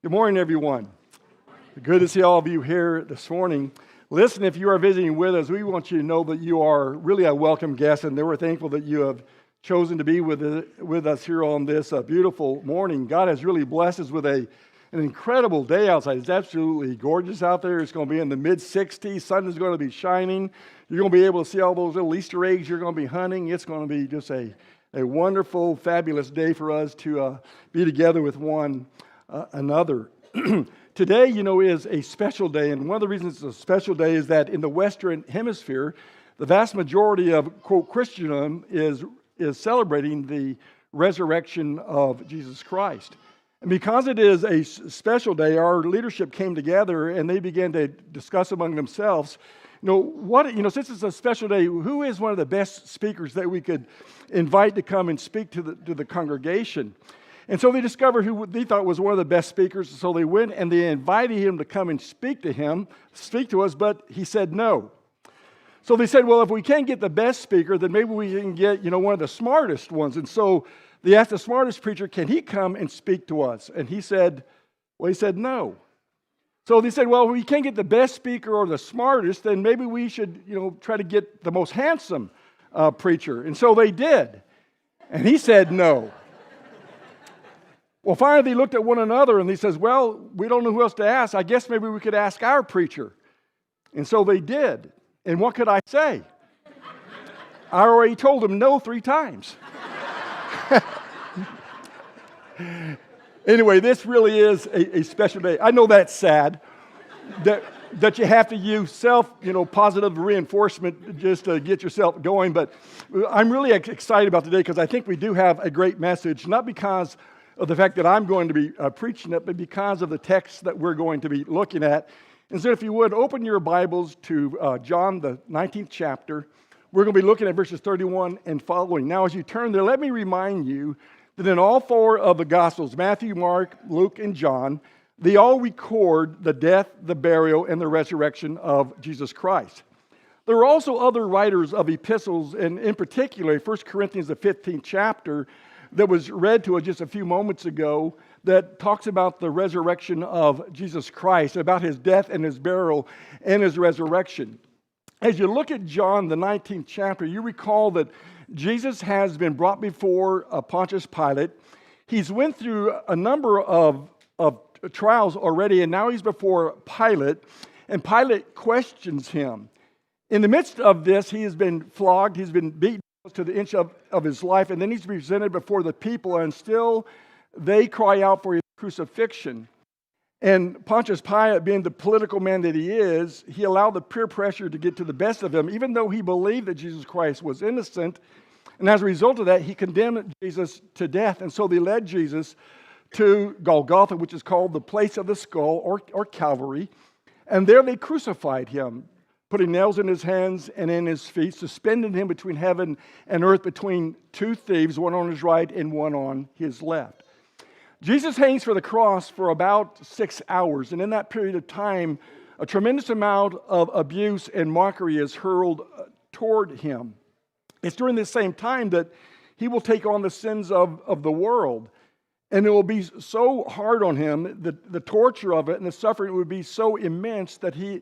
Good morning, everyone. Good to see all of you here this morning. Listen, if you are visiting with us, we want you to know that you are really a welcome guest, and we're thankful that you have chosen to be with us here on this beautiful morning. God has really blessed us with an incredible day outside. It's absolutely gorgeous out there. It's going to be in the mid-60s. Sun is going to be shining. You're going to be able to see all those little Easter eggs you're going to be hunting. It's going to be just a wonderful, fabulous day for us to be together with one another. Today, is a special day, and one of the reasons it's a special day is that in the Western Hemisphere, the vast majority of, quote, Christendom is celebrating the resurrection of Jesus Christ. And because it is a special day, our leadership came together and they began to discuss among themselves, since it's a special day, who is one of the best speakers that we could invite to come and speak to the congregation? And so they discovered who they thought was one of the best speakers. So they went and they invited him to come and speak to us, but he said no. So they said, well, if we can't get the best speaker, then maybe we can get, one of the smartest ones. And so they asked the smartest preacher, can he come and speak to us? And he said no. So they said, well, if we can't get the best speaker or the smartest, then maybe we should, try to get the most handsome preacher. And so they did. And he said no. Well, finally, they looked at one another and he says, well, we don't know who else to ask. I guess maybe we could ask our preacher. And so they did. And what could I say? I already told him no 3 times. Anyway, this really is a special day. I know that's sad, that you have to use positive reinforcement just to get yourself going. But I'm really excited about today because I think we do have a great message, not because of the fact that I'm going to be preaching it, but because of the text that we're going to be looking at. And so if you would, open your Bibles to John, the 19th chapter. We're going to be looking at verses 31 and following. Now, as you turn there, let me remind you that in all 4 of the Gospels, Matthew, Mark, Luke, and John, they all record the death, the burial, and the resurrection of Jesus Christ. There are also other writers of epistles, and in particular, 1 Corinthians, the 15th chapter, that was read to us just a few moments ago that talks about the resurrection of Jesus Christ, about his death and his burial and his resurrection. As you look at John, the 19th chapter, you recall that Jesus has been brought before Pontius Pilate. He's went through a number of trials already, and now he's before Pilate, and Pilate questions him. In the midst of this, he has been flogged, he's been beaten to the inch of his life, and then he's presented before the people, and still they cry out for his crucifixion. And Pontius Pilate, being the political man that he is, he allowed the peer pressure to get to the best of him, even though he believed that Jesus Christ was innocent. And as a result of that, he condemned Jesus to death. And so they led Jesus to Golgotha, which is called the place of the skull, or Calvary. And there they crucified him, putting nails in his hands and in his feet, suspending him between heaven and earth, between 2 thieves, one on his right and one on his left. Jesus hangs for the cross for about 6 hours, and in that period of time, a tremendous amount of abuse and mockery is hurled toward him. It's during this same time that he will take on the sins of the world, and it will be so hard on him, the torture of it and the suffering would be so immense that he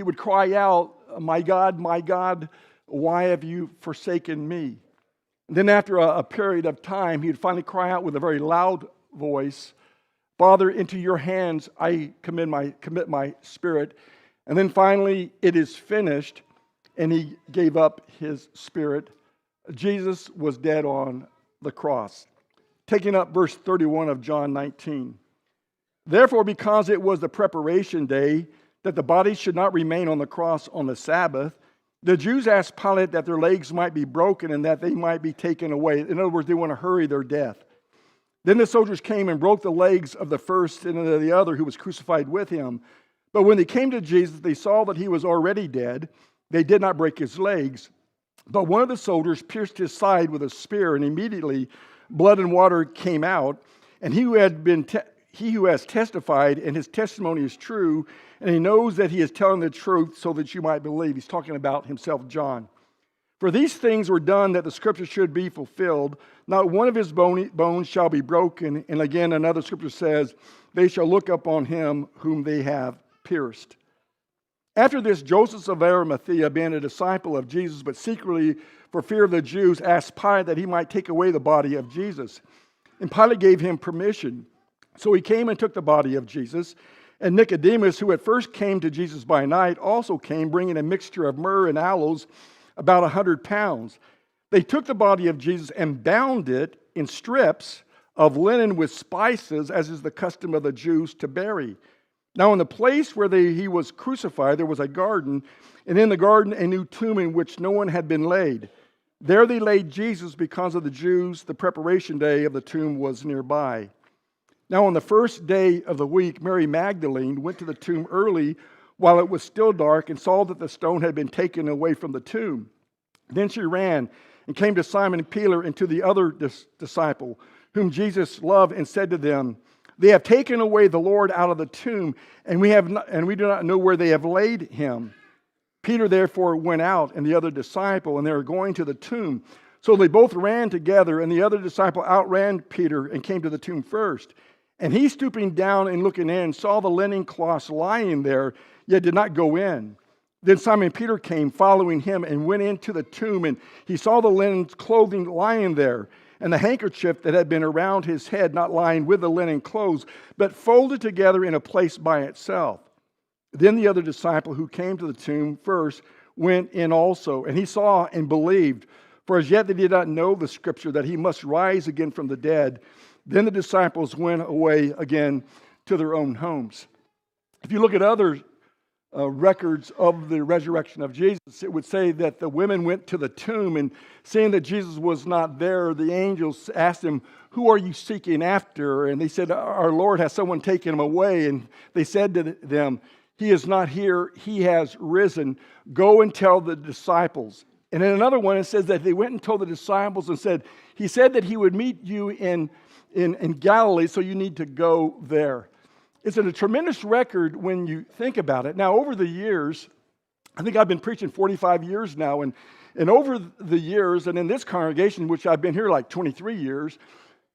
would cry out, my God, why have you forsaken me?" And then after a period of time, he would finally cry out with a very loud voice, "Father, into your hands I commit my spirit." And then finally, it is finished, and he gave up his spirit. Jesus was dead on the cross. Taking up verse 31 of John 19. "Therefore, because it was the preparation day, that the body should not remain on the cross on the Sabbath, the Jews asked Pilate that their legs might be broken and that they might be taken away." In other words, they want to hurry their death. "Then the soldiers came and broke the legs of the first and of the other who was crucified with him. But when they came to Jesus, they saw that he was already dead. They did not break his legs. But one of the soldiers pierced his side with a spear, and immediately blood and water came out. And he who has testified, and his testimony is true, and he knows that he is telling the truth so that you might believe." He's talking about himself, John. "For these things were done that the scripture should be fulfilled. Not one of his bones shall be broken. And again, another scripture says, they shall look upon him whom they have pierced. After this, Joseph of Arimathea, being a disciple of Jesus, but secretly for fear of the Jews, asked Pilate that he might take away the body of Jesus. And Pilate gave him permission. So he came and took the body of Jesus. And Nicodemus, who at first came to Jesus by night, also came, bringing a mixture of myrrh and aloes, about 100 pounds. They took the body of Jesus and bound it in strips of linen with spices, as is the custom of the Jews to bury. Now in the place where he was crucified, there was a garden, and in the garden a new tomb in which no one had been laid. There they laid Jesus because of the Jews. The preparation day of the tomb was nearby. Now on the first day of the week, Mary Magdalene went to the tomb early while it was still dark and saw that the stone had been taken away from the tomb. Then she ran and came to Simon Peter and to the other disciple, whom Jesus loved, and said to them, they have taken away the Lord out of the tomb, and we do not know where they have laid him. Peter therefore went out, and the other disciple, and they were going to the tomb. So they both ran together, and the other disciple outran Peter and came to the tomb first. And he, stooping down and looking in, saw the linen cloths lying there, yet did not go in. Then Simon Peter came, following him, and went into the tomb, and he saw the linen clothing lying there, and the handkerchief that had been around his head not lying with the linen clothes, but folded together in a place by itself. Then the other disciple who came to the tomb first went in also, and he saw and believed, for as yet they did not know the scripture that he must rise again from the dead. Then the disciples went away again to their own homes. If you look at other records of the resurrection of Jesus, it would say that the women went to the tomb, and seeing that Jesus was not there, the angels asked him, who are you seeking after? And they said, our Lord has someone taken him away. And they said to them, he is not here, he has risen. Go and tell the disciples. And in another one, it says that they went and told the disciples and said, he said that he would meet you in Galilee, so you need to go there. It's a tremendous record when you think about it. Now, over the years, I think I've been preaching 45 years now, and over the years, and in this congregation, which I've been here like 23 years,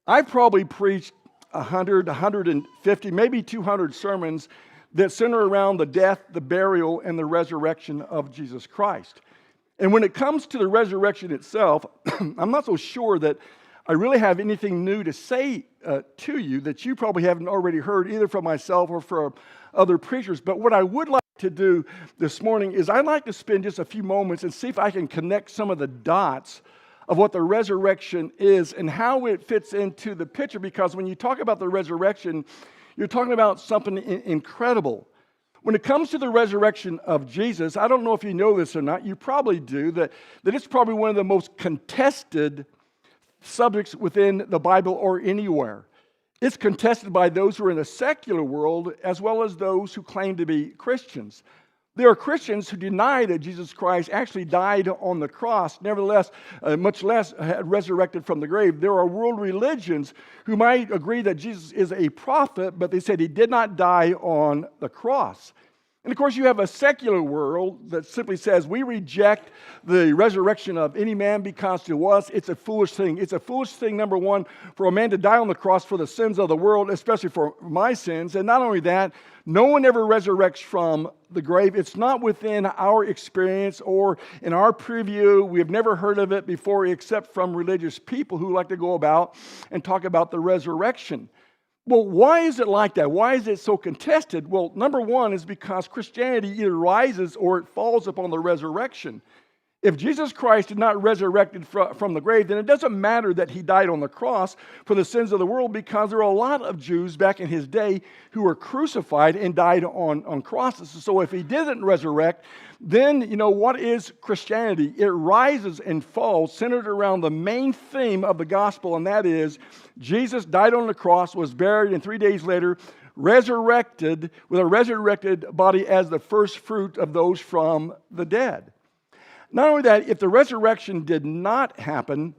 I've probably preached 100, 150, maybe 200 sermons that center around the death, the burial, and the resurrection of Jesus Christ. And when it comes to the resurrection itself, I'm not so sure that I really have anything new to say to you that you probably haven't already heard either from myself or from other preachers. But what I would like to do this morning is I'd like to spend just a few moments and see if I can connect some of the dots of what the resurrection is and how it fits into the picture. Because when you talk about the resurrection, you're talking about something incredible. When it comes to the resurrection of Jesus, I don't know if you know this or not, you probably do, that it's probably one of the most contested subjects within the Bible or anywhere. It's contested by those who are in the secular world as well as those who claim to be Christians. There are Christians who deny that Jesus Christ actually died on the cross, nevertheless, much less had resurrected from the grave. There are world religions who might agree that Jesus is a prophet, but they said he did not die on the cross. And of course, you have a secular world that simply says we reject the resurrection of any man because to us it's a foolish thing. It's a foolish thing, number one, for a man to die on the cross for the sins of the world, especially for my sins. And not only that, no one ever resurrects from the grave. It's not within our experience or in our preview. We have never heard of it before except from religious people who like to go about and talk about the resurrection. Well, why is it like that? Why is it so contested? Well, number one is because Christianity either rises or it falls upon the resurrection. If Jesus Christ did not resurrected from the grave, then it doesn't matter that he died on the cross for the sins of the world, because there are a lot of Jews back in his day who were crucified and died on crosses. So if he didn't resurrect, then, what is Christianity? It rises and falls centered around the main theme of the gospel, and that is Jesus died on the cross, was buried, and 3 days later resurrected with a resurrected body as the first fruit of those from the dead. Not only that, if the resurrection did not happen,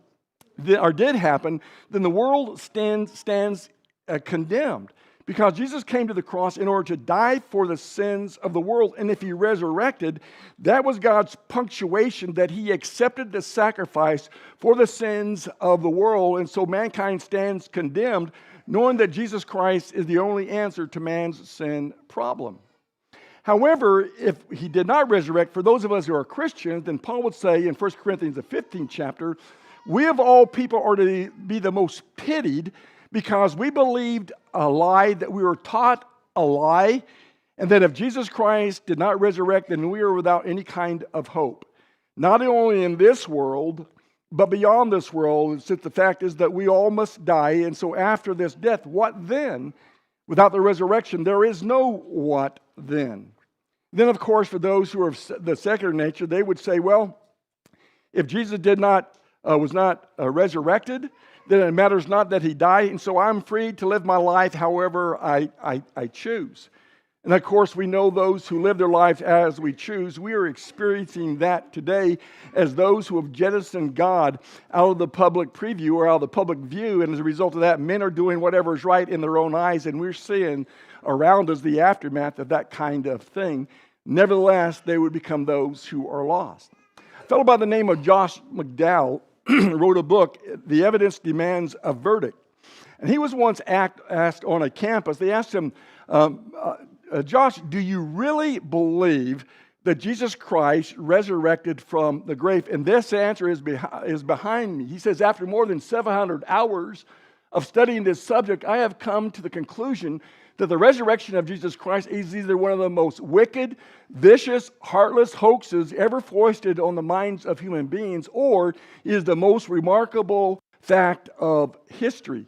or did happen, then the world stands condemned. Because Jesus came to the cross in order to die for the sins of the world. And if he resurrected, that was God's punctuation that he accepted the sacrifice for the sins of the world. And so mankind stands condemned, knowing that Jesus Christ is the only answer to man's sin problem. However, if he did not resurrect, for those of us who are Christians, then Paul would say in 1 Corinthians, the 15th chapter, we of all people are to be the most pitied because we believed a lie, that we were taught a lie, and that if Jesus Christ did not resurrect, then we are without any kind of hope. Not only in this world, but beyond this world, since the fact is that we all must die, and so after this death, what then? Without the resurrection, there is no what then. Then, of course, for those who are of the secular nature, they would say, well, if Jesus was not resurrected, then it matters not that he died, and so I'm free to live my life however I choose. And of course, we know those who live their lives as we choose. We are experiencing that today as those who have jettisoned God out of the public preview or out of the public view, and as a result of that, men are doing whatever is right in their own eyes, and we're seeing around us the aftermath of that kind of thing. Nevertheless, they would become those who are lost. A fellow by the name of Josh McDowell wrote a book, The Evidence Demands a Verdict. And he was once asked on a campus, they asked him, Josh, do you really believe that Jesus Christ resurrected from the grave? And this answer is behind me. He says, after more than 700 hours of studying this subject, I have come to the conclusion that the resurrection of Jesus Christ is either one of the most wicked, vicious, heartless hoaxes ever foisted on the minds of human beings, or is the most remarkable fact of history.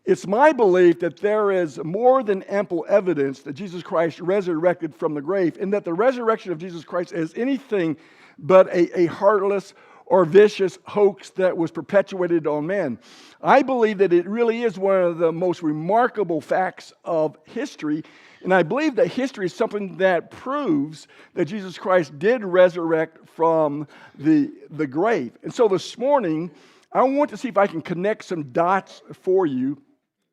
It's my belief that there is more than ample evidence that Jesus Christ resurrected from the grave, and that the resurrection of Jesus Christ is anything but a heartless or vicious hoax that was perpetuated on men. I believe that it really is one of the most remarkable facts of history, and I believe that history is something that proves that Jesus Christ did resurrect from the grave. And so this morning, I want to see if I can connect some dots for you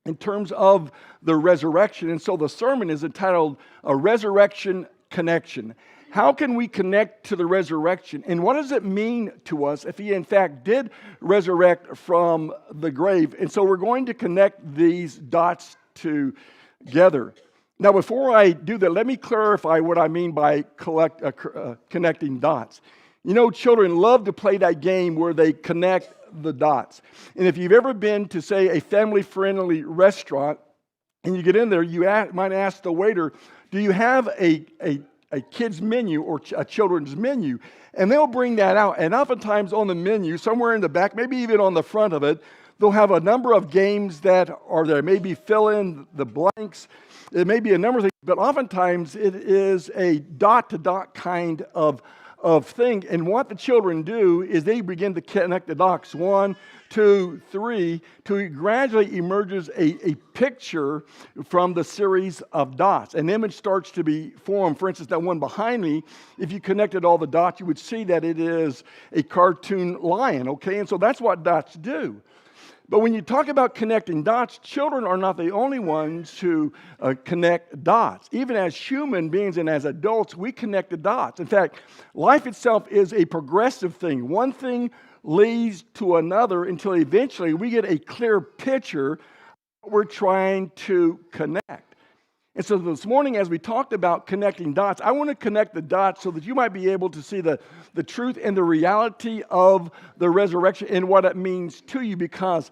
in terms of the resurrection. And so the sermon is entitled, A Resurrection Connection. How can we connect to the resurrection? And what does it mean to us if he in fact did resurrect from the grave? And so we're going to connect these dots together. Now, before I do that, let me clarify what I mean by connecting dots. You know, children love to play that game where they connect the dots. And if you've ever been to, say, a family-friendly restaurant, and you get in there, you might ask the waiter, do you have a kid's menu or a children's menu? And they'll bring that out. And oftentimes on the menu, somewhere in the back, maybe even on the front of it, they'll have a number of games that are there. Maybe fill in the blanks. It may be a number of things, but oftentimes it is a dot-to-dot kind of thing. And what the children do is they begin to connect the dots, 1, 2, 3, till it gradually emerges a picture from the series of dots. An image starts to be formed. For instance, that one behind me, if you connected all the dots, you would see that it is a cartoon lion, okay? And so that's what dots do. But when you talk about connecting dots, children are not the only ones who connect dots. Even as human beings and as adults, we connect the dots. In fact, life itself is a progressive thing. One thing leads to another until eventually we get a clear picture of what we're trying to connect. And so this morning, as we talked about connecting dots, I want to connect the dots so that you might be able to see the truth and the reality of the resurrection and what it means to you, because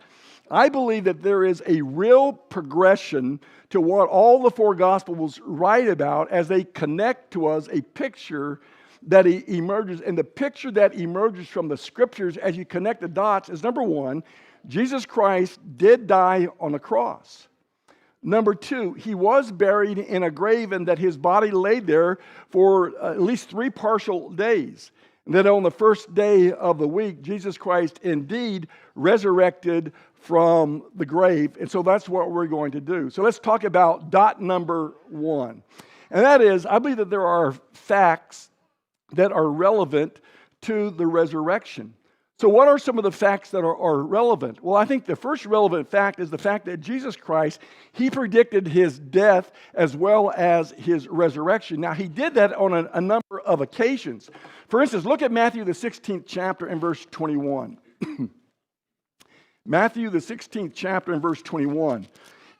I believe that there is a real progression to what all the four Gospels write about as they connect to us a picture that emerges. And the picture that emerges from the Scriptures as you connect the dots is, number one, Jesus Christ did die on the cross. Number two, he was buried in a grave and that his body laid there for at least 3 partial days. And then on the first day of the week, Jesus Christ indeed resurrected from the grave. And so that's what we're going to do. So let's talk about dot number 1. And that is, I believe that there are facts that are relevant to the resurrection. So what are some of the facts that are relevant? Well, I think the first relevant fact is the fact that Jesus Christ, he predicted his death as well as his resurrection. Now, he did that on a number of occasions. For instance, look at Matthew, the 16th chapter and verse 21. Matthew, the 16th chapter and verse 21.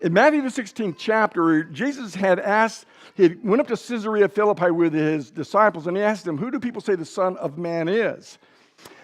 In Matthew, the 16th chapter, Jesus he went up to Caesarea Philippi with his disciples, and he asked them, who do people say the Son of Man is?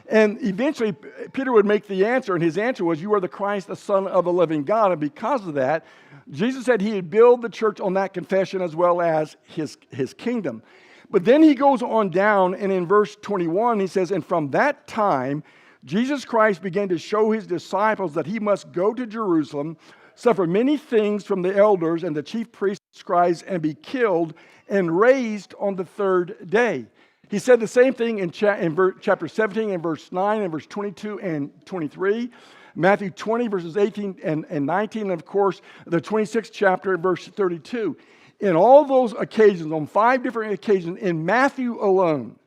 And eventually, Peter would make the answer, and his answer was, you are the Christ, the Son of the living God. And because of that, Jesus said he would build the church on that confession as well as his kingdom. But then he goes on down, and in verse 21, he says, and from that time, Jesus Christ began to show his disciples that he must go to Jerusalem, suffer many things from the elders and the chief priests and scribes, and be killed and raised on the third day. He said the same thing in chapter 17 and verse 9 and verse 22 and 23. Matthew 20 verses 18 and 19. And of course, the 26th chapter and verse 32. In all those occasions, on 5 different occasions in Matthew alone,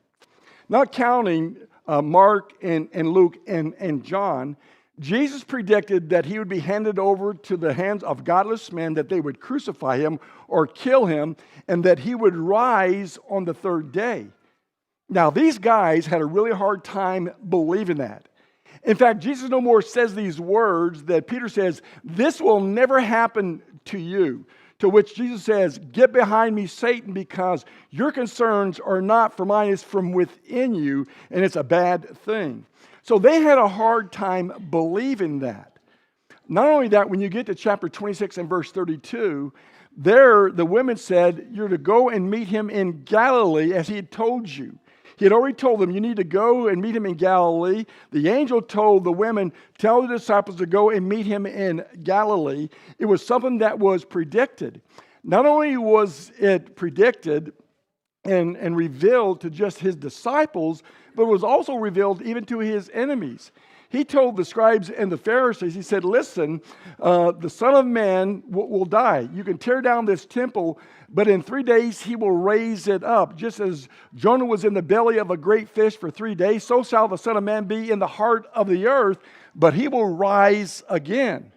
not counting Mark and Luke and John, Jesus predicted that he would be handed over to the hands of godless men, that they would crucify him or kill him, and that he would rise on the third day. Now, these guys had a really hard time believing that. In fact, Jesus no more says these words that Peter says, this will never happen to you. To which Jesus says, get behind me, Satan, because your concerns are not for mine, it's from within you, and it's a bad thing. So they had a hard time believing that. Not only that, when you get to chapter 26 and verse 32, there the women said, you're to go and meet him in Galilee as he had told you. He had already told them, you need to go and meet him in Galilee. The angel told the women, tell the disciples to go and meet him in Galilee. It was something that was predicted. Not only was it predicted and revealed to just his disciples, but it was also revealed even to his enemies. He told the scribes and the Pharisees, he said, listen, the Son of Man will die. You can tear down this temple, but in 3 days he will raise it up. Just as Jonah was in the belly of a great fish for 3 days, so shall the Son of Man be in the heart of the earth, but he will rise again.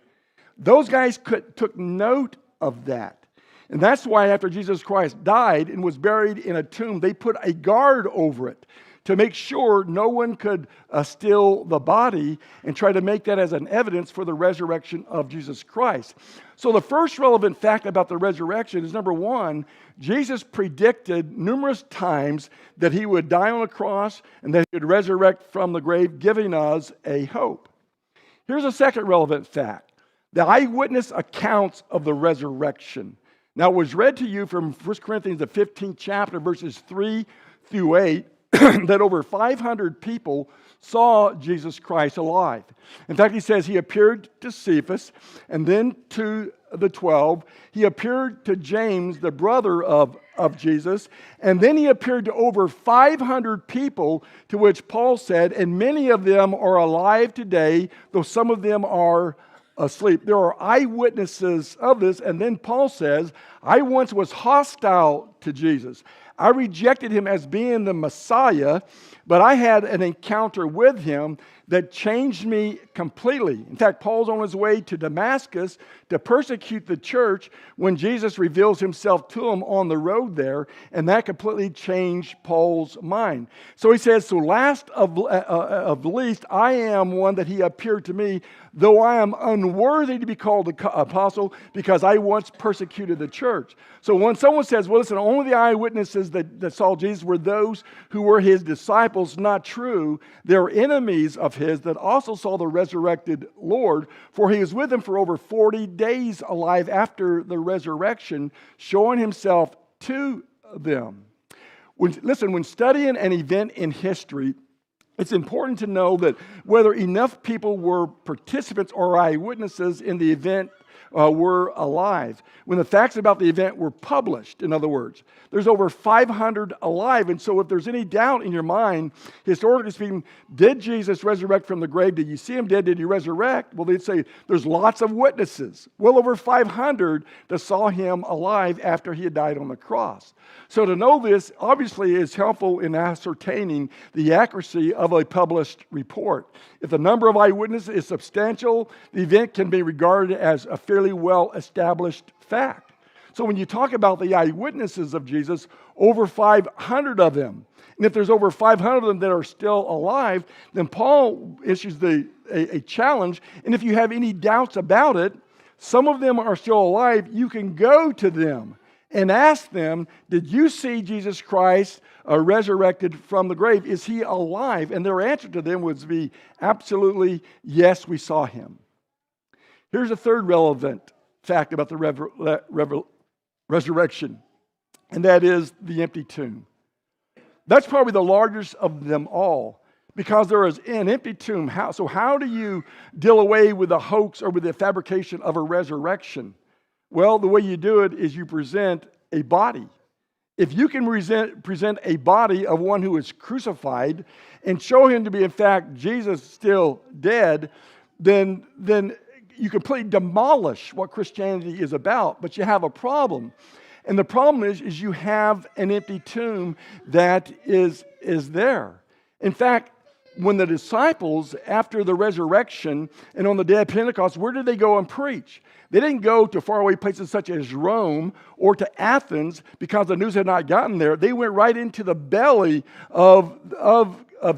Those guys took note of that. And that's why after Jesus Christ died and was buried in a tomb, they put a guard over it to make sure no one could steal the body and try to make that as an evidence for the resurrection of Jesus Christ. So the first relevant fact about the resurrection is, number one, Jesus predicted numerous times that he would die on a cross and that he would resurrect from the grave, giving us a hope. Here's a second relevant fact. The eyewitness accounts of the resurrection. Now, it was read to you from 1 Corinthians, the 15th chapter, verses 3 through 8, that over 500 people saw Jesus Christ alive. In fact, he says he appeared to Cephas and then to the 12. He appeared to James, the brother of Jesus, and then he appeared to over 500 people, to which Paul said, and many of them are alive today, though some of them are asleep. There are eyewitnesses of this, and then Paul says, I once was hostile to Jesus. I rejected him as being the Messiah, but I had an encounter with him that changed me completely. In fact, Paul's on his way to Damascus to persecute the church when Jesus reveals himself to him on the road there, and that completely changed Paul's mind. So he says, so last of least, I am one that he appeared to me, though I am unworthy to be called an apostle because I once persecuted the church. So when someone says, well, listen, only the eyewitnesses that saw Jesus were those who were his disciples, not true. They're enemies of his that also saw the resurrected Lord, for he was with them for over 40 days alive after the resurrection, showing himself to them. When studying an event in history, it's important to know that whether enough people were participants or eyewitnesses in the event were alive. When the facts about the event were published, in other words, there's over 500 alive. And so if there's any doubt in your mind, historically speaking, did Jesus resurrect from the grave? Did you see him dead? Did he resurrect? Well, they'd say there's lots of witnesses, well over 500 that saw him alive after he had died on the cross. So to know this obviously is helpful in ascertaining the accuracy of a published report. If the number of eyewitnesses is substantial, the event can be regarded as a fairly well-established fact. So when you talk about the eyewitnesses of Jesus, over 500 of them, and if there's over 500 of them that are still alive, then Paul issues a challenge. And if you have any doubts about it, some of them are still alive, you can go to them and ask them, did you see Jesus Christ resurrected from the grave? Is he alive? And their answer to them would be absolutely, yes, we saw him. Here's a third relevant fact about the resurrection, and that is the empty tomb. That's probably the largest of them all, because there is an empty tomb. So how do you deal away with the hoax or with the fabrication of a resurrection? Well, the way you do it is you present a body. If you can present a body of one who is crucified and show him to be, in fact, Jesus still dead, then you completely demolish what Christianity is about, but you have a problem. And the problem is you have an empty tomb that is there. In fact, when the disciples, after the resurrection and on the day of Pentecost, where did they go and preach? They didn't go to faraway places such as Rome or to Athens because the news had not gotten there. They went right into the belly of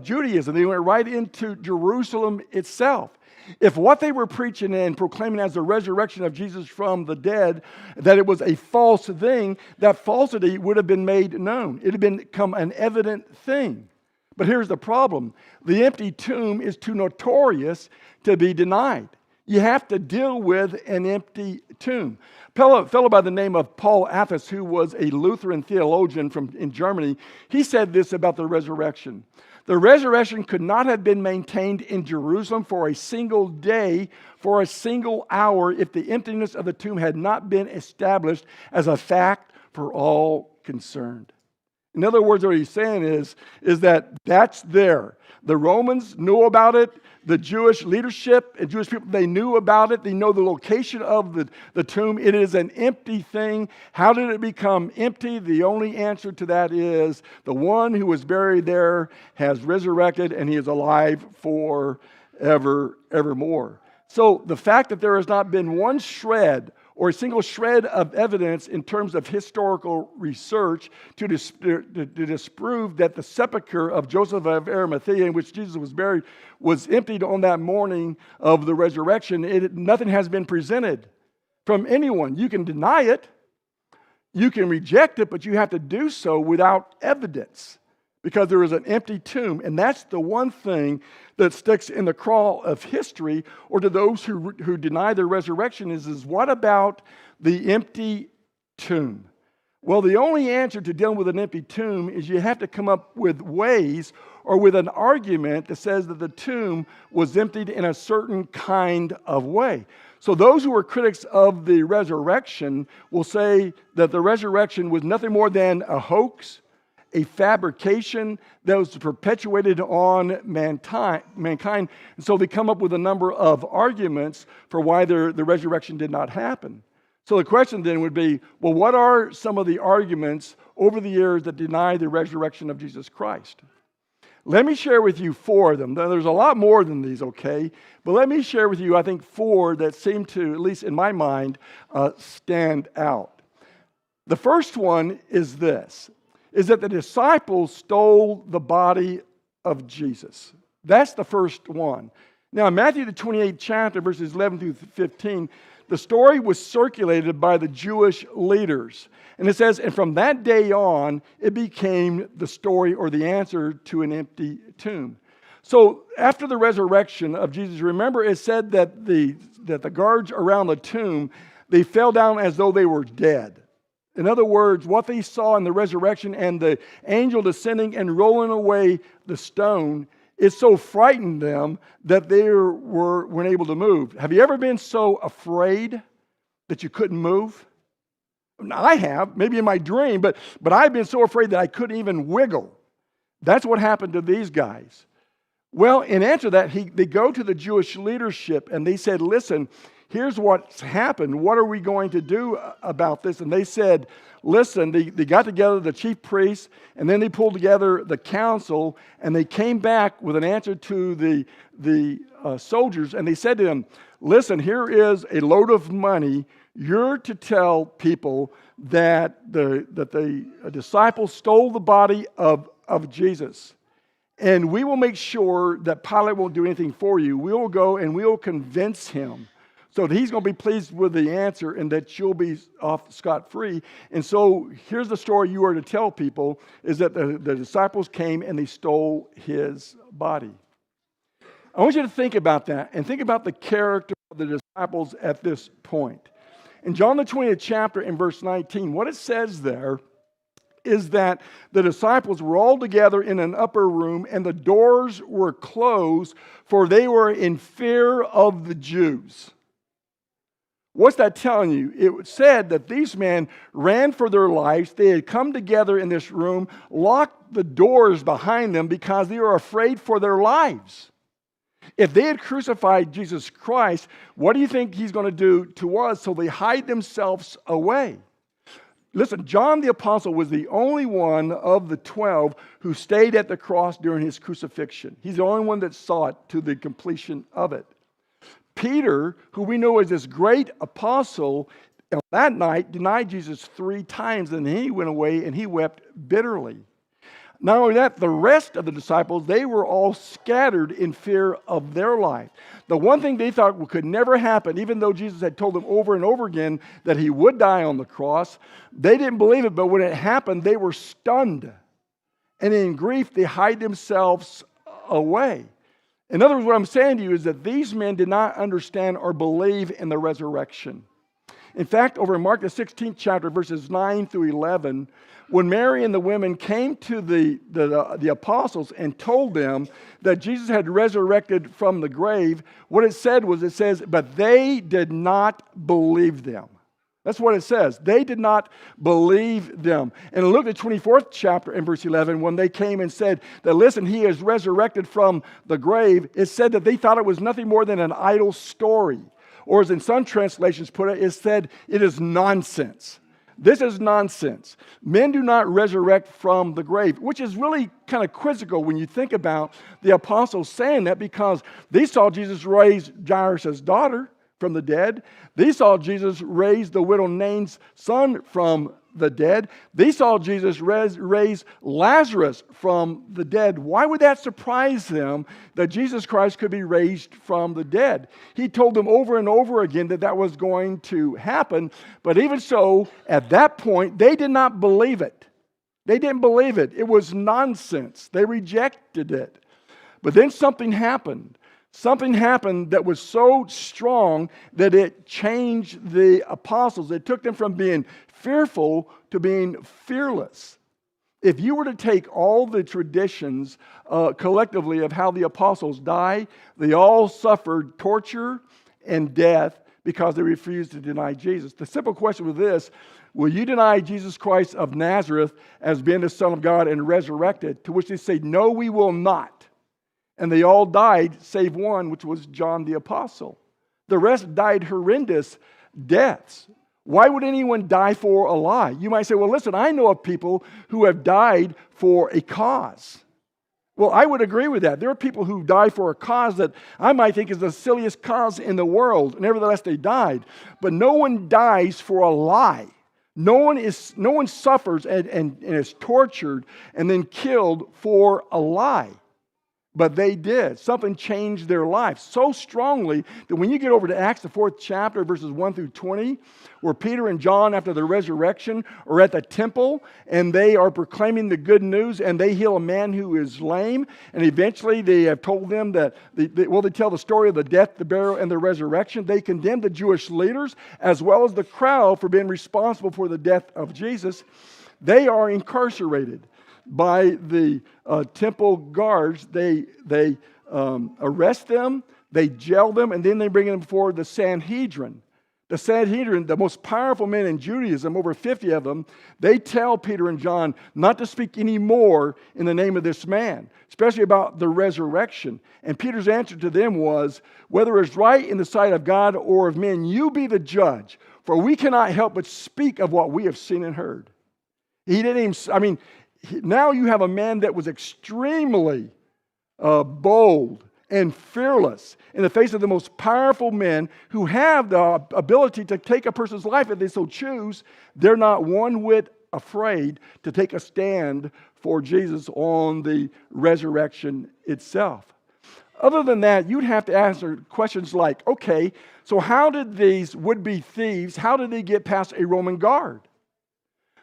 Judaism. They went right into Jerusalem itself. If what they were preaching and proclaiming as the resurrection of Jesus from the dead, that it was a false thing, that falsity would have been made known. It had become an evident thing. But here's the problem. The empty tomb is too notorious to be denied. You have to deal with an empty tomb. A fellow by the name of Paul Athos, who was a Lutheran theologian in Germany, he said this about the resurrection. The resurrection could not have been maintained in Jerusalem for a single day, for a single hour, if the emptiness of the tomb had not been established as a fact for all concerned. In other words, what he's saying is that's there. The Romans knew about it. The Jewish leadership and Jewish people, they knew about it. They know the location of the tomb. It is an empty thing. How did it become empty? The only answer to that is the one who was buried there has resurrected and he is alive evermore. So the fact that there has not been one shred or a single shred of evidence in terms of historical research to disprove that the sepulcher of Joseph of Arimathea, in which Jesus was buried, was emptied on that morning of the resurrection. Nothing has been presented from anyone. You can deny it, you can reject it, but you have to do so without evidence, because there is an empty tomb. And that's the one thing that sticks in the craw of history, or to those who deny the resurrection, is what about the empty tomb? Well, the only answer to dealing with an empty tomb is you have to come up with ways or with an argument that says that the tomb was emptied in a certain kind of way. So those who are critics of the resurrection will say that the resurrection was nothing more than a hoax, a fabrication that was perpetuated on mankind. And so they come up with a number of arguments for why the resurrection did not happen. So the question then would be, well, what are some of the arguments over the years that deny the resurrection of Jesus Christ? Let me share with you 4 of them. Now, there's a lot more than these, okay? But let me share with you, I think, 4 that seem to, at least in my mind, stand out. The first one is this, is that the disciples stole the body of Jesus. That's the first one. Now, in Matthew the 28th chapter, verses 11 through 15, the story was circulated by the Jewish leaders. And it says, and from that day on, it became the story or the answer to an empty tomb. So after the resurrection of Jesus, remember it said that the guards around the tomb, they fell down as though they were dead. In other words, what they saw in the resurrection and the angel descending and rolling away the stone, it so frightened them that they weren't able to move. Have you ever been so afraid that you couldn't move? I have, maybe in my dream, but I've been so afraid that I couldn't even wiggle. That's what happened to these guys. Well, in answer to that, they go to the Jewish leadership and they said, listen, here's what's happened. What are we going to do about this? And they said, listen, they got together the chief priests, and then they pulled together the council, and they came back with an answer to the soldiers, and they said to them, listen, here is a load of money. You're to tell people that the disciples stole the body of Jesus. And we will make sure that Pilate won't do anything for you. We will go and we will convince him so that he's going to be pleased with the answer and that you'll be off scot-free. And so here's the story you are to tell people, is that the disciples came and they stole his body. I want you to think about that and think about the character of the disciples at this point. In John the 20th chapter in verse 19, what it says there is that the disciples were all together in an upper room and the doors were closed, for they were in fear of the Jews. What's that telling you? It said that these men ran for their lives. They had come together in this room, locked the doors behind them because they were afraid for their lives. If they had crucified Jesus Christ, what do you think he's going to do to us? So they hide themselves away. Listen, John the Apostle was the only one of the 12 who stayed at the cross during his crucifixion. He's the only one that saw it to the completion of it. Peter, who we know as this great apostle, that night denied Jesus 3 times, and then he went away and he wept bitterly. Not only that, the rest of the disciples, they were all scattered in fear of their life. The one thing they thought could never happen, even though Jesus had told them over and over again that he would die on the cross, they didn't believe it, but when it happened, they were stunned. And in grief, they hide themselves away. In other words, what I'm saying to you is that these men did not understand or believe in the resurrection. In fact, over in Mark the 16th chapter, verses 9 through 11, when Mary and the women came to the apostles and told them that Jesus had resurrected from the grave, what it says, but they did not believe them. That's what it says. They did not believe them. And look at the 24th chapter in verse 11, when they came and said that, listen, he is resurrected from the grave, it said that they thought it was nothing more than an idle story. Or as in some translations put it, it said it is nonsense. This is nonsense. Men do not resurrect from the grave, which is really kind of quizzical when you think about the apostles saying that, because they saw Jesus raise Jairus' daughter from the dead. They saw Jesus raise the widow Nain's son from the dead. They saw Jesus raise Lazarus from the dead. Why would that surprise them that Jesus Christ could be raised from the dead? He told them over and over again that that was going to happen. But even so, at that point, they did not believe it. They didn't believe it. It was nonsense. They rejected it. But then something happened. Something happened that was so strong that it changed the apostles. It took them from being fearful to being fearless. If you were to take all the traditions collectively of how the apostles died, they all suffered torture and death because they refused to deny Jesus. The simple question was this: will you deny Jesus Christ of Nazareth as being the Son of God and resurrected? To which they say, no, we will not. And they all died, save one, which was John the Apostle. The rest died horrendous deaths. Why would anyone die for a lie? You might say, well, listen, I know of people who have died for a cause. Well, I would agree with that. There are people who die for a cause that I might think is the silliest cause in the world. Nevertheless, they died. But no one dies for a lie. No one suffers and is tortured and then killed for a lie. But they did. Something changed their life so strongly that when you get over to Acts, the 4th chapter, verses 1 through 20, where Peter and John, after the resurrection, are at the temple and they are proclaiming the good news, and they heal a man who is lame. And eventually they have told them that, they tell the story of the death, the burial, and the resurrection. They condemn the Jewish leaders as well as the crowd for being responsible for the death of Jesus. They are incarcerated by the temple guards. They arrest them, they jail them, and then they bring them before the Sanhedrin. The Sanhedrin, the most powerful men in Judaism, over 50 of them, they tell Peter and John not to speak any more in the name of this man, especially about the resurrection. And Peter's answer to them was, whether it's right in the sight of God or of men, you be the judge, for we cannot help but speak of what we have seen and heard. He didn't even, now you have a man that was extremely bold and fearless in the face of the most powerful men who have the ability to take a person's life if they so choose. They're not one whit afraid to take a stand for Jesus on the resurrection itself. Other than that, you'd have to answer questions like, okay, so how did these would-be thieves, how did they get past a Roman guard?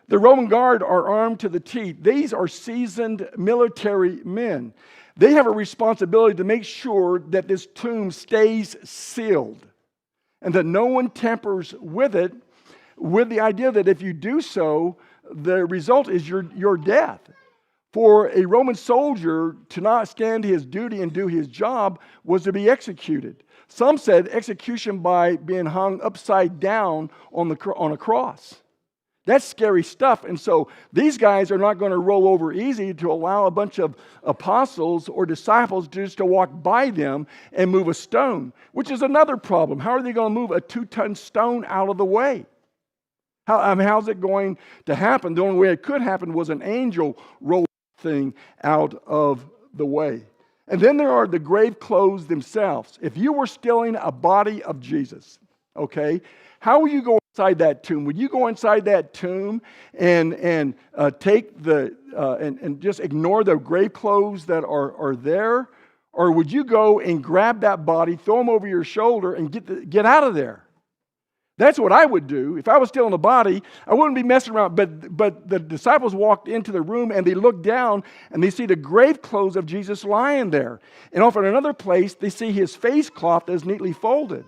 The Roman guard are armed to the teeth. These are seasoned military men. They have a responsibility to make sure that this tomb stays sealed and that no one tampers with it, with the idea that if you do so, the result is your death. For a Roman soldier to not stand his duty and do his job was to be executed. Some said execution by being hung upside down on a cross. That's scary stuff. And so these guys are not going to roll over easy to allow a bunch of apostles or disciples just to walk by them and move a stone, which is another problem. How are they going to move a 2-ton stone out of the way? How's it going to happen? The only way it could happen was an angel rolled the thing out of the way. And then there are the grave clothes themselves. If you were stealing a body of Jesus, okay, how will you go inside that tomb? Would you go inside that tomb and take and just ignore the grave clothes that are there? Or would you go and grab that body, throw them over your shoulder, and get out of there? That's what I would do. If I was stealing a body, I wouldn't be messing around. But the disciples walked into the room and they look down and they see the grave clothes of Jesus lying there. And off in another place, they see his face cloth that is neatly folded.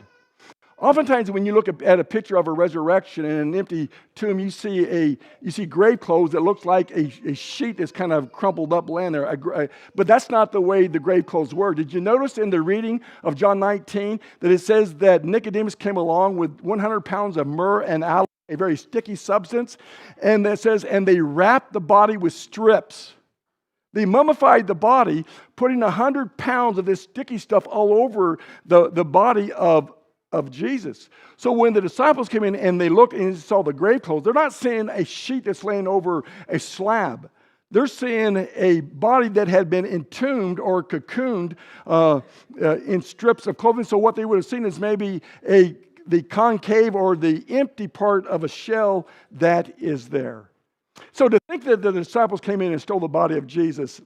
Oftentimes, when you look at a picture of a resurrection in an empty tomb, you see grave clothes that looks like a sheet that's kind of crumpled up laying there. But that's not the way the grave clothes were. Did you notice in the reading of John 19 that it says that Nicodemus came along with 100 pounds of myrrh and aloe, a very sticky substance, and it says, and they wrapped the body with strips. They mummified the body, putting 100 pounds of this sticky stuff all over the body of Jesus. So when the disciples came in and they looked and saw the grave clothes, they're not seeing a sheet that's laying over a slab. They're seeing a body that had been entombed or cocooned in strips of clothing. So what they would have seen is maybe the concave or the empty part of a shell that is there. So to think that the disciples came in and stole the body of Jesus,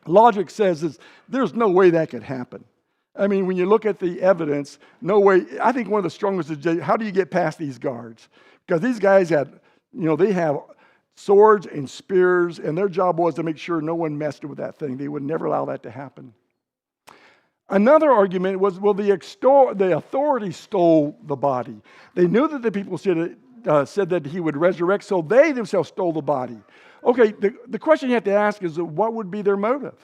logic says there's no way that could happen. I mean, when you look at the evidence, no way. I think one of the strongest is how do you get past these guards? Because these guys they have swords and spears, and their job was to make sure no one messed with that thing. They would never allow that to happen. Another argument was, well, the authorities stole the body. They knew that the people said that he would resurrect, so they themselves stole the body. Okay, the question you have to ask is, what would be their motive?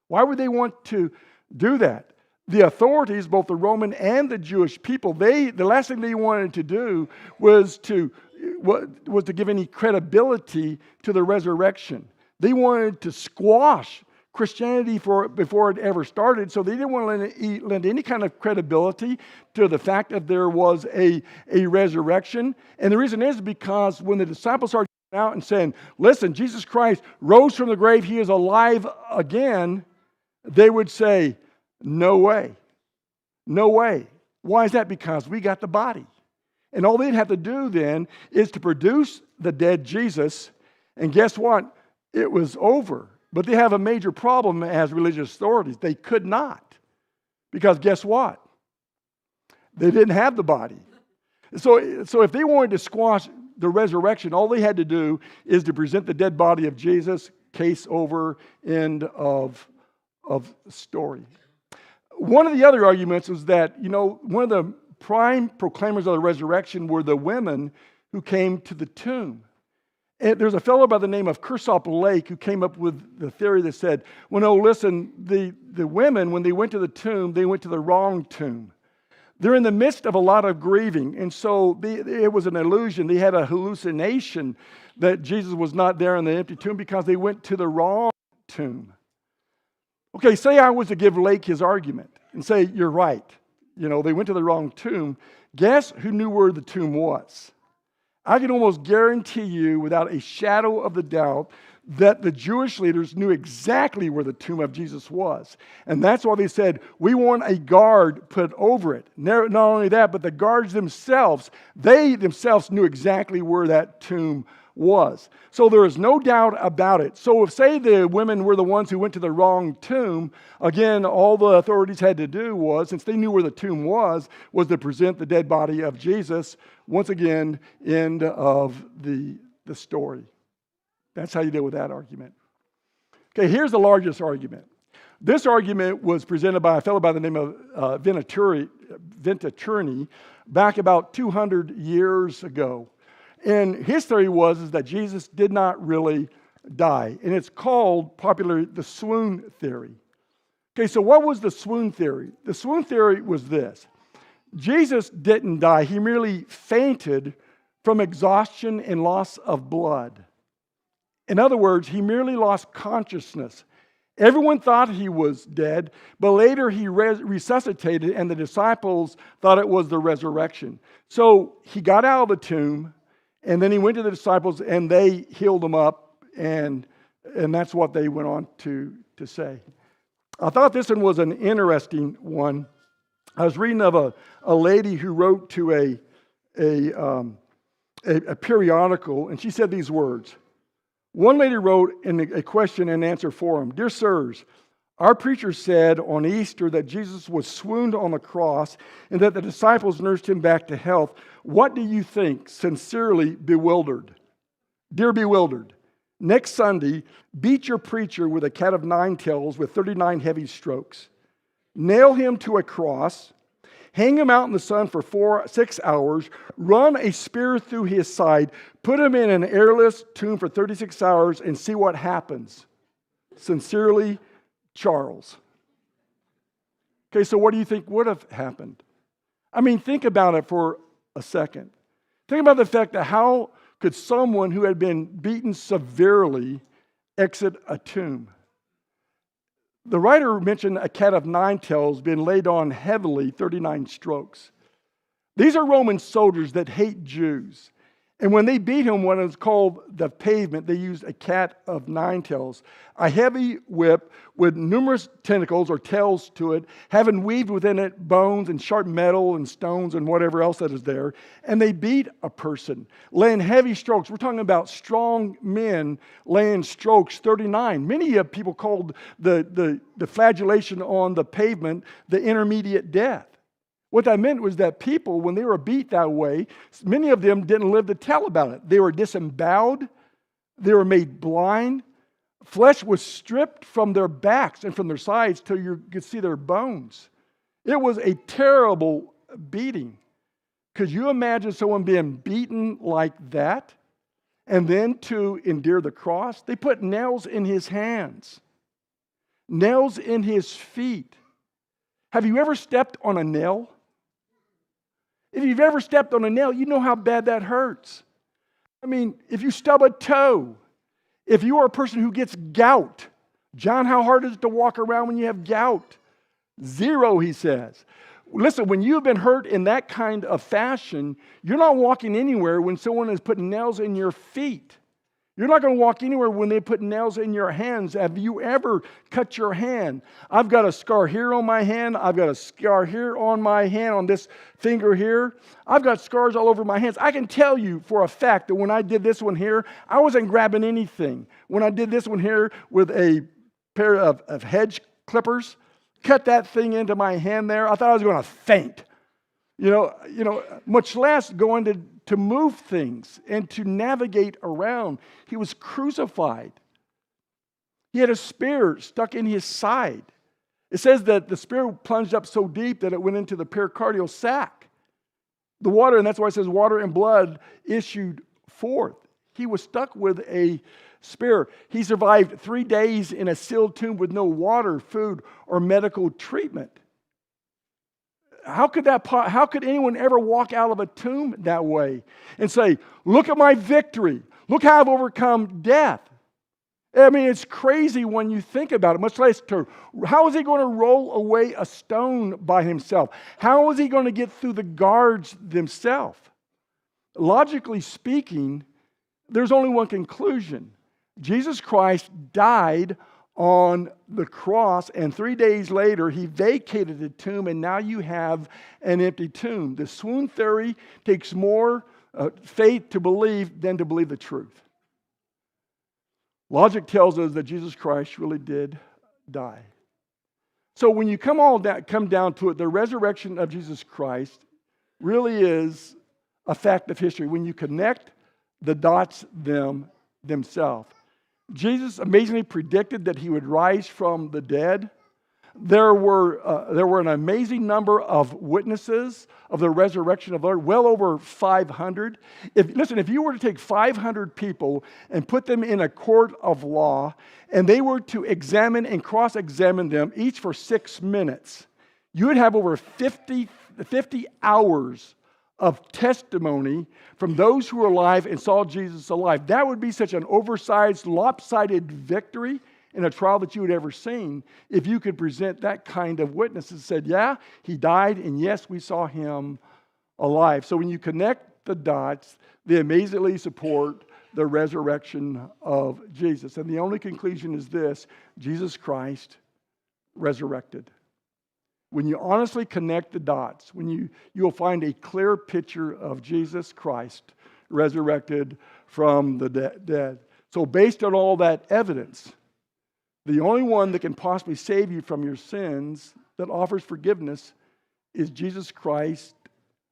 Why would they want to do that? The authorities, both the Roman and the Jewish people, the last thing they wanted to do was to give any credibility to the resurrection. They wanted to squash Christianity before it ever started, so they didn't want to lend any kind of credibility to the fact that there was a resurrection. And the reason is because when the disciples started out and saying, listen, Jesus Christ rose from the grave, he is alive again, they would say, no way. No way. Why is that? Because we got the body. And all they'd have to do then is to produce the dead Jesus, and guess what? It was over. But they have a major problem as religious authorities. They could not. Because guess what? They didn't have the body. So if they wanted to squash the resurrection, all they had to do is to present the dead body of Jesus, case over, end of story. One of the other arguments was that, one of the prime proclaimers of the resurrection were the women who came to the tomb. And there's a fellow by the name of Kershaw Lake who came up with the theory that said, well, no, listen, the women, when they went to the tomb, they went to the wrong tomb. They're in the midst of a lot of grieving, and so it was an illusion. They had a hallucination that Jesus was not there in the empty tomb because they went to the wrong tomb. Okay, say I was to give Lake his argument and say, you're right. They went to the wrong tomb. Guess who knew where the tomb was? I can almost guarantee you without a shadow of the doubt that the Jewish leaders knew exactly where the tomb of Jesus was. And that's why they said, we want a guard put over it. Not only that, but the guards themselves, they themselves knew exactly where that tomb was. So there is no doubt about it. So if, say, the women were the ones who went to the wrong tomb, again, all the authorities had to do was, since they knew where the tomb was to present the dead body of Jesus. Once again, end of the story. That's how you deal with that argument. Okay, here's the largest argument. This argument was presented by a fellow by the name of Ventiturini back about 200 years ago. And his theory was that Jesus did not really die. And it's called popularly the swoon theory. Okay, so what was the swoon theory? The swoon theory was this. Jesus didn't die. He merely fainted from exhaustion and loss of blood. In other words, he merely lost consciousness. Everyone thought he was dead, but later he resuscitated, and the disciples thought it was the resurrection. So he got out of the tomb, and then he went to the disciples, and they healed him up, and that's what they went on to say. I thought this one was an interesting one. I was reading of a lady who wrote to a periodical, and she said these words. One lady wrote in a question and answer forum, Dear sirs, our preacher said on Easter that Jesus was swooned on the cross and that the disciples nursed him back to health. What do you think? Sincerely bewildered. Dear bewildered, next Sunday, beat your preacher with a cat of nine tails with 39 heavy strokes. Nail him to a cross. Hang him out in the sun for 6 hours, run a spear through his side, put him in an airless tomb for 36 hours, and see what happens. Sincerely, Charles. Okay, so what do you think would have happened? I mean, think about it for a second. Think about the fact that how could someone who had been beaten severely exit a tomb? The writer mentioned a cat of nine tails being laid on heavily, 39 strokes. These are Roman soldiers that hate Jews. And when they beat him, when it was called the pavement, they used a cat of nine tails, a heavy whip with numerous tentacles or tails to it, having weaved within it bones and sharp metal and stones and whatever else that is there. And they beat a person, laying heavy strokes. We're talking about strong men laying strokes, 39. Many people called the flagellation on the pavement the intermediate death. What that meant was that people, when they were beat that way, many of them didn't live to tell about it. They were disemboweled. They were made blind. Flesh was stripped from their backs and from their sides till you could see their bones. It was a terrible beating. Could you imagine someone being beaten like that? And then to endure the cross? They put nails in his hands, nails in his feet. Have you ever stepped on a nail? If you've ever stepped on a nail, you know how bad that hurts. I mean, if you stub a toe, if you are a person who gets gout, John, how hard is it to walk around when you have gout? 0, he says. Listen, when you have been hurt in that kind of fashion, you're not walking anywhere when someone is putting nails in your feet. You're not going to walk anywhere when they put nails in your hands. Have you ever cut your hand? I've got a scar here on my hand. I've got a scar here on my hand, on this finger here. I've got scars all over my hands. I can tell you for a fact that when I did this one here, I wasn't grabbing anything. When I did this one here with a pair of hedge clippers, cut that thing into my hand there, I thought I was going to faint. Much less going to move things and to navigate around. He was crucified. He had a spear stuck in his side. It says that the spear plunged up so deep that it went into the pericardial sac. The water, and that's why it says water and blood issued forth. He was stuck with a spear. He survived 3 days in a sealed tomb with no water, food, or medical treatment. how could anyone ever walk out of a tomb that way and say, look at my victory. Look how I've overcome death. I mean, it's crazy when you think about it, much less how is he going to roll away a stone by himself? How is he going to get through the guards themselves? Logically speaking, there's only one conclusion. Jesus Christ died on the cross, and 3 days later, he vacated the tomb, and now you have an empty tomb. The swoon theory takes more faith to believe than to believe the truth. Logic tells us that Jesus Christ really did die. So when you come down to it, the resurrection of Jesus Christ really is a fact of history. When you connect the dots themselves. Jesus amazingly predicted that he would rise from the dead. There were an amazing number of witnesses of the resurrection of the Lord, well over 500. If you were to take 500 people and put them in a court of law, and they were to examine and cross-examine them each for 6 minutes, you would have over 50 hours of testimony from those who were alive and saw Jesus alive. That would be such an oversized, lopsided victory in a trial that you had ever seen if you could present that kind of witness and said, yeah, he died, and yes, we saw him alive. So when you connect the dots, they amazingly support the resurrection of Jesus. And the only conclusion is this: Jesus Christ resurrected. When you honestly connect the dots, you'll find a clear picture of Jesus Christ resurrected from the dead. So based on all that evidence, the only one that can possibly save you from your sins, that offers forgiveness, is Jesus Christ,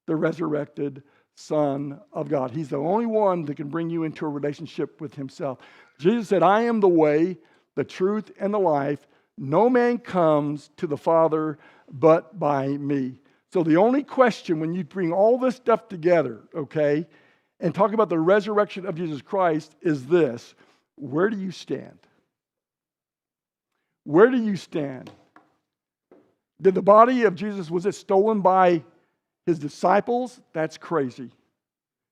the resurrected Son of God. He's the only one that can bring you into a relationship with himself. Jesus said, I am the way, the truth, and the life. No man comes to the Father but by me. So the only question when you bring all this stuff together, okay, and talk about the resurrection of Jesus Christ is this: where do you stand? Where do you stand? Did the body of Jesus, was it stolen by his disciples? That's crazy.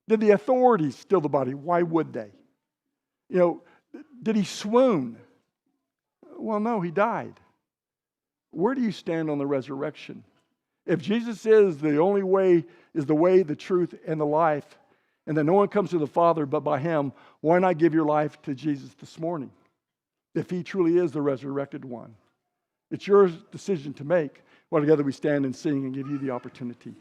Did the authorities steal the body? Why would they? Did he swoon? Well, no, he died. Where do you stand on the resurrection? If Jesus is the only way, is the way, the truth, and the life, and that no one comes to the Father but by him, why not give your life to Jesus this morning? If he truly is the resurrected one. It's your decision to make. Well, together we stand and sing and give you the opportunity.